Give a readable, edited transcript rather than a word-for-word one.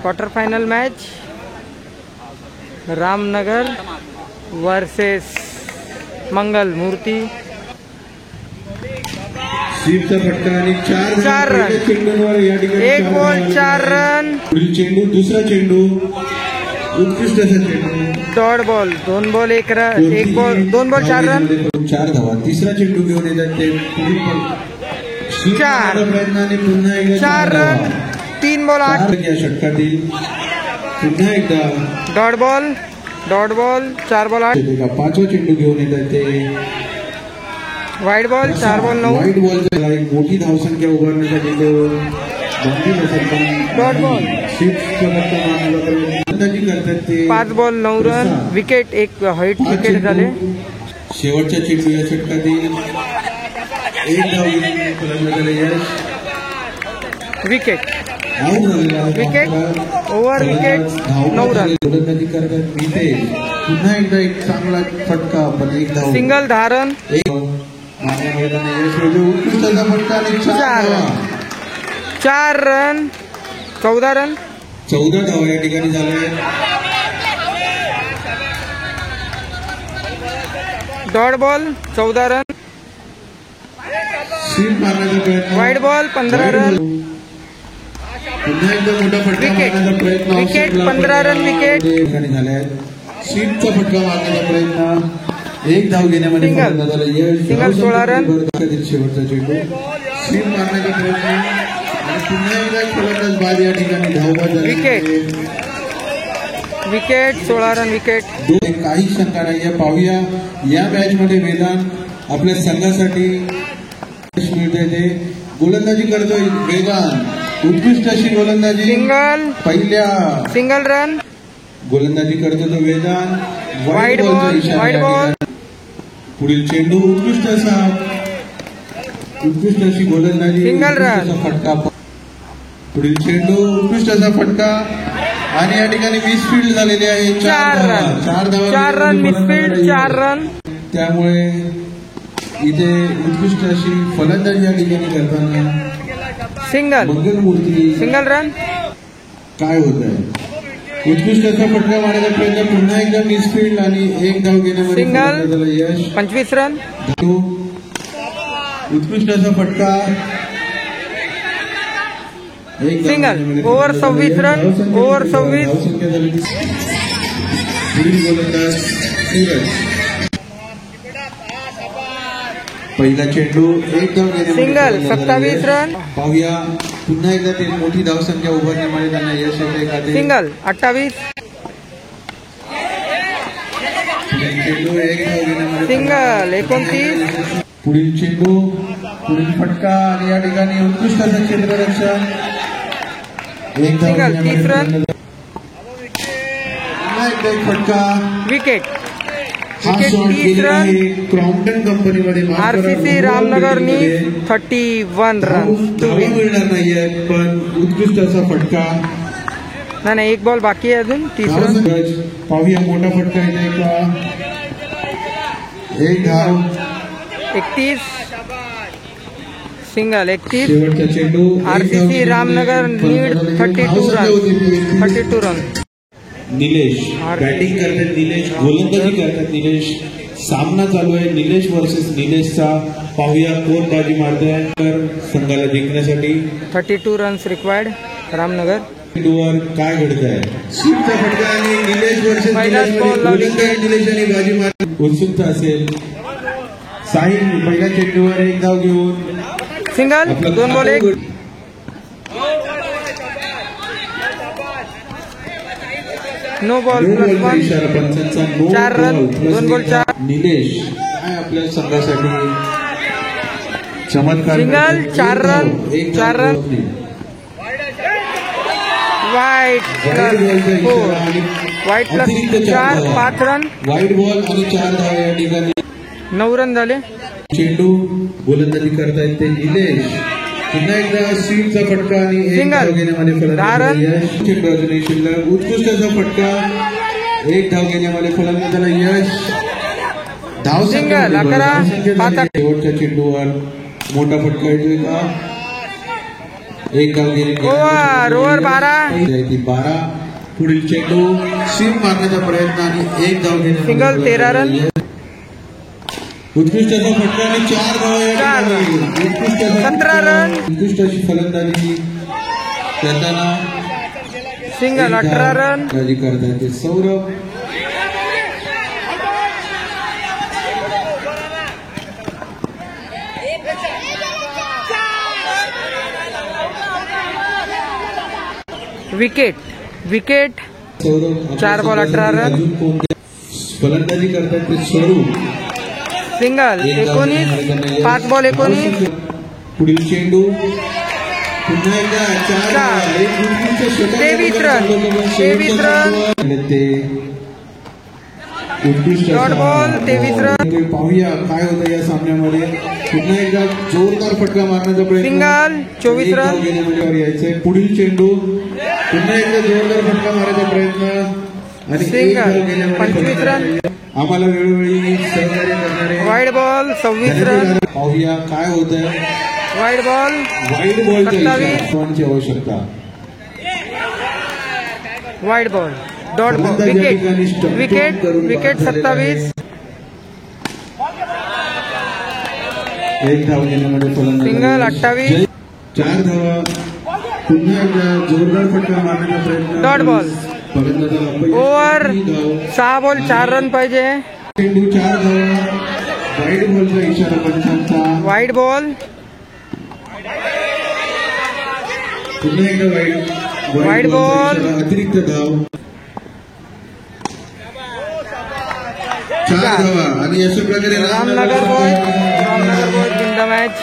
Quarter final match Ramnagar versus Mangal Murti. चार run, एक ball 4 run. चेंडू दुसरा चेंडू उत्कृष्ट असा चेंडू. Dot ball 2 ball 1 run, 1 ball 2 ball 4 run. 4 धावा. तिसरा चेंडू घेऊन येतात ते 4 प्रयत्नाने पुन्हा एकदा 4 रन, 3 बॉल 8 या षटकातील पुन्हा एकदा डॉट बॉल 4 बॉल 8. पाचवा चेंडू घेऊन येतात ते वाईट बॉल 4 बॉल 9. वाईट बॉल एक मोठी धावसंख्या उभारण्यासाठी dot ball 5 ball 9 run. Wicket, एक व्हाईट विकेट झाले. शेवटच्या चेंडू या षटकातील एक धाव यश. Wicket over wicket 9 run. गोलंदाजी करतात इथे पुन्हा एकदा एक चांगला फटका, पण एक धाव. Single 10 run. उत्कृष्ट फटका आणि 4 रन 14 रन. 14 धावा या ठिकाणी झाल्या. Dot ball 14 run. स्वीप मारण्याचा प्रयत्न. वाईट बॉल 15 रन. पुन्हा एकदा मोठा फटका मारण्याचा प्रयत्न. Wicket 15 run. विकेट ठिकाणी झाल्या. स्वीपचा फटका मारण्याचा प्रयत्न. एक धाव घेण्यामध्ये सिंगल 16 रन. शेवटचा चेंडू स्वीप मारण्याचा प्रयत्न आणि पुन्हा एकदा फलंदाज बाद या ठिकाणी धावबाद. Wicket 16 run. विकेट काही शंका नाही. पाहूया या मॅच मध्ये वेदांत आपल्या संघासाठी मिळते ते. गोलंदाजी करतोय वेदांत, उत्कृष्ट अशी गोलंदाजी. सिंगल पहिल्या सिंगल रन. गोलंदाजी करतो तो वेदांत. वाईट बॉल. पुढील चेंडू उत्कृष्ट अशी गोलंदाजी. Single run. फटका. पुढील चेंडू उत्कृष्ट असा फटका आणि या ठिकाणी मिसफील्ड झालेली आहे. 4 रन मिसफील्ड 4 रन. त्यामुळे इथे उत्कृष्ट अशी फलंदाजी या ठिकाणी करताना सिंगल मंगलमूर्ती. Single run. काय होत आहे? उत्कृष्ट असा फटका मारण्याचा प्रयत्न. पुन्हा एकदा मिसफील्ड आणि एक धाव घेण्यामध्ये सिंगल यश. 25 रन. उत्कृष्ट असा फटका. Single over 26 run. ओव्हर 26. गोलंदाज सूरज. पहिला चेंडू एक धाव घेण्यामध्ये सिंगल 27 रन. पाहूया पुन्हा एकदा ते मोठी धावसंख्या उभारण्यामध्ये त्यांना यश येते. सिंगल 28. चेंडू एक धाव घेण्यामध्ये सिंगल 29. पुढील चेंडू, पुढील फटका आणि या ठिकाणी उत्कृष्ट असं क्षेत्ररक्षण. एक धाव सिंगल 30 रन. पुन्हा एकदा एक फटका. Wicket 30 run. क्रॉम्प्टन कंपनीमध्ये RCC रामनगरनी 31 रन. मिळणार नाहीये, पण उत्कृष्ट असा फटका. नाही, एक बॉल बाकी आहे अजून. 30 रन. पाहूया मोठा फटका येते का. एक धाव. 31. सिंगल 31. शेवटचा चेंडू. RCC Ramnagar need 32 run. Nilesh batting करतात. निलेश गोलंदाजी करतात. निलेश सामना चालू आहे. निलेश वर्सेस निलेशचा. पाहूया कोण बाजी मारतोय तर संघाला जिंकण्यासाठी. 32 रन्स रिक्वायर्ड रामनगर. काय घडत आहे. स्वीपचा फटका आणि निलेश वर्सेस निलेश आणि बाजी मार. उत्सुकता असेल. साहिल पहिल्या चेंडूवर एक धाव घेऊन single 2 ball 1. No ball +1. 4 run 2 ball 4. Nilesh काय आपल्या संघासाठी चमत्कार. Single 4 run. 4 रन. वाईट +4. वाईट +4 5 रन. वाईट बॉल आणि 4 धाव या ठिकाणी 9 रन झाले. चेंडू गोलंदाजी करतायत ते निलेश. पुन्हा एकदा स्वीपचा फटका आणि एक धाव घेण्यामध्ये 10 रन. चेंडू अजूनही शिल्लक. उत्कृष्ट असा फटका. एक धाव घेण्यामध्ये फलंदाजाला यश. धाव सिंगल 11. शेवटच्या चेंडूवर मोठा फटका येतोय का. एक धाव घेणे ओव्हर 12 ती 12. पुढील चेंडू सीम मारण्याचा प्रयत्न आणि एक धाव घेणे सिंगल 13 रन. उत्कृष्ट असा फटका आणि 4 धावा. उत्कृष्ट 17 रन. उत्कृष्ट अशी फलंदाजी करताना सिंगल 18 रन. करतात ते सौरभ. Wicket 4 ball 18 run. फलंदाजी करतात ते स्वरूप. Single 19 5 ball 19. पुढील चेंडू पुन्हा एकदा 23 रन. Dot ball 23 run. पाहूया काय होतं या सामन्यामध्ये. पुन्हा एकदा जोरदार फटका मारण्याचा प्रयत्न. Single 24 run. यायचंय. पुढील चेंडू पुन्हा एकदा जोरदार फटका मारायचा प्रयत्न आणि सिंगल 25 रन. आम्हाला वेळोवेळी सहकार्य करणारे वाईड बॉल 26 रन. पाहूया काय होतंय. वाईड बॉल 27 आवश्यकता. Wide ball dot ball. Wicket 27. एक धाव घेण्यामध्ये फलंदाज. सिंगल 28. 4 धावा. पुन्हा एकदा जोरदार फटका मारण्याचा प्रयत्न. Dot ball. Over 6 ball 4 run पाहिजे. चेंडू 4 धावा. वाईड बॉलचा इशारा पंचांचा. Wide ball. पुन्हा एकदा वाईड बॉल. अतिरिक्त धाव. 4 धावा आणि अशा प्रकारे Ramnagar boy win the match.